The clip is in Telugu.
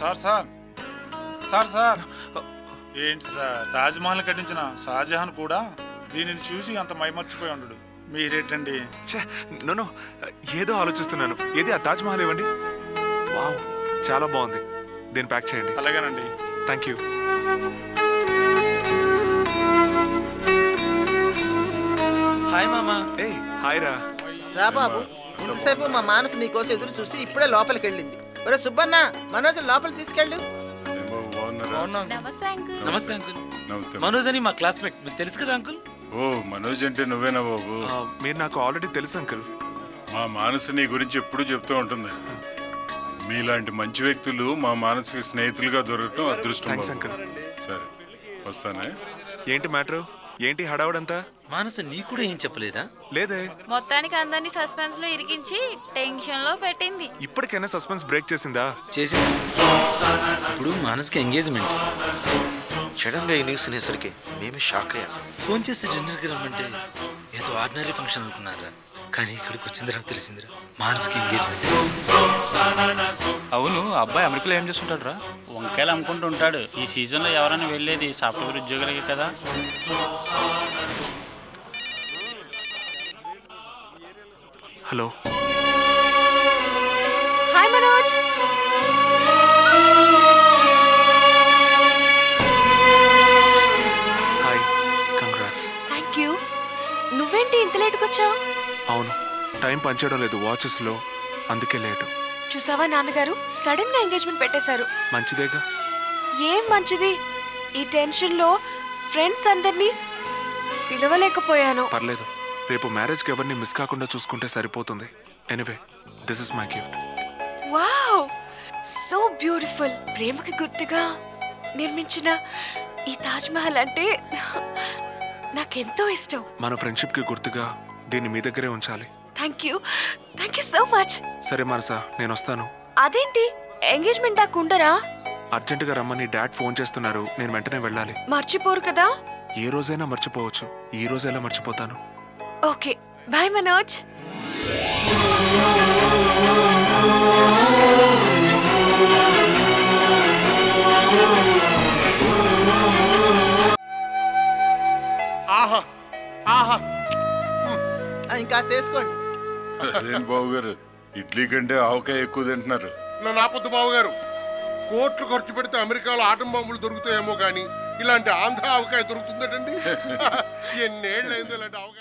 సార్ సార్ సార్ సార్ ఏంటి సార్ తాజ్మహల్ కట్టించిన షాజహాన్ కూడా దీనిని చూసి అంత మైమర్చిపోయి ఉండడు. మీరేంటండి? నో ఏదో ఆలోచిస్తున్నాను. ఏది ఆ తాజ్మహల్ ఇవ్వండి. వావ్, చాలా బాగుంది. దీన్ని ప్యాక్ చేయండి. అలాగేనండి. Thank you. హాయ్ మామా. ఏ హాయ్ రా. రా బాబు, ఇంతసేపు మా మానసు నీకోసం ఎదురు చూసి ఇప్పుడే లోపలికి వెళ్ళింది. ఒరే సుబ్బన్న, మనోజ్ లోపలికి తీసుకెళ్ళు. నమస్తే అంకుల్. మనోజ్ అని మా క్లాస్మేట్, మీకు తెలుసు కదా అంకుల్? ఓ మనోజ్ అంటే నువ్వేనా బాబు? మీరు నాకు ఆల్రెడీ తెలుసు అంకుల్. మా మానసు నీ గురించి ఎప్పుడు చెప్తూ ఉంటుంది. మీలాంటి మంచి వ్యక్తులు మా మానసిక స్నేహితులుగా దొరకటం అదృష్టం. అంకుల్. సరే వస్తానే. ఏంటి మ్యాటర్? ఏంటి హడావుడంతా? మానస నీ కూడా ఏం చెప్పలేదా? లేదే. మొత్తానికి అందరినీ సస్పెన్స్ లో ఇరికించి టెన్షన్ లో పెట్టింది. ఇప్పటికైనా సస్పెన్స్ బ్రేక్ చేసిందా? చేసింది. ఇప్పుడు మానస్కి ఎంగేజ్మెంట్. సడన్ గా ఈ న్యూస్ వినేసరికి మేము షాక్ అయ్యా. ఫోన్ చేసి డిన్నర్కి రమ్మంటే ఏదో ఆర్డినరీ ఫంక్షన్ అనుకున్నారా, కానీ ఇక్కడికి వచ్చిన తర్వాత తెలిసిందిరా మానస్కి ఎంగేజ్మెంట్. అవును, అబ్బాయి అమెరికాలో ఏం చేస్తుంటాడు రా? వంకాయలు అమ్ముకుంటూ ఉంటాడు. ఈ సీజన్ లో ఎవరైనా వెళ్ళేది సాఫ్ట్వేర్ ఉద్యోగులకే కదా. Hello. Hi Manoj. Hi, congrats. Thank you. నువ్వేంటి ఇంత లేట్కి వచ్చావు? అవును, టైం పనిచేయడం లేదు వాచెస్ లో, అందుకే లేటు. చూసావా, నాన్నగారు సడన్ గా ఎంగేజ్మెంట్ పెట్టేశారు. మంచిదేగా. ఏం మంచిది, ఈ టెన్షన్ లో ఫ్రెండ్స్ అందరినీ పిలవలేకపోయాను. పర్లేదు, రేపు మ్యారేజ్ కి ఎవరిని మిస్ కాకుండా చూసుకుంటే సరిపోతుంది. Anyway, this is my gift. Wow, so beautiful. ప్రేమకి గుర్తుగా నిర్మించిన ఈ తాజ్ మహల్ అంటే నాకెంతో ఇష్టం. మన ఫ్రెండ్షిప్ కి గుర్తుగా దీన్ని మీ దగ్గరే ఉంచాలి. Thank you so much. సరే మనసా, నేను వస్తాను. అదేంటి ఎంగేజ్మెంట్ దాకా ఉండరా? అర్జెంటుగా రమ్మని డాడ్ ఫోన్ చేస్తున్నారు, నేను వెంటనే వెళ్ళాలి. మర్చిపోరు కదా? ఏ రోజైనా మర్చిపోవచ్చు, ఈ రోజు ఎలా మర్చిపోతాను? Okay, bye Manoj. ఆహా ఆహా, ఇంకా వేసుకోండి. అదేంటి బాబు గారు, ఇడ్లీ కంటే ఆవకాయ ఎక్కువ తింటున్నారు. నా నాపొద్దు బాబు గారు. కోట్లు ఖర్చు పెడితే అమెరికాలో ఆటం బాంబులు దొరుకుతాయేమో కానీ ఇలాంటి ఆంధ్ర ఆవకాయ దొరుకుతుందటండి. ఎన్నేళ్ళు అయిందో ఇలాంటి ఆవకాయ.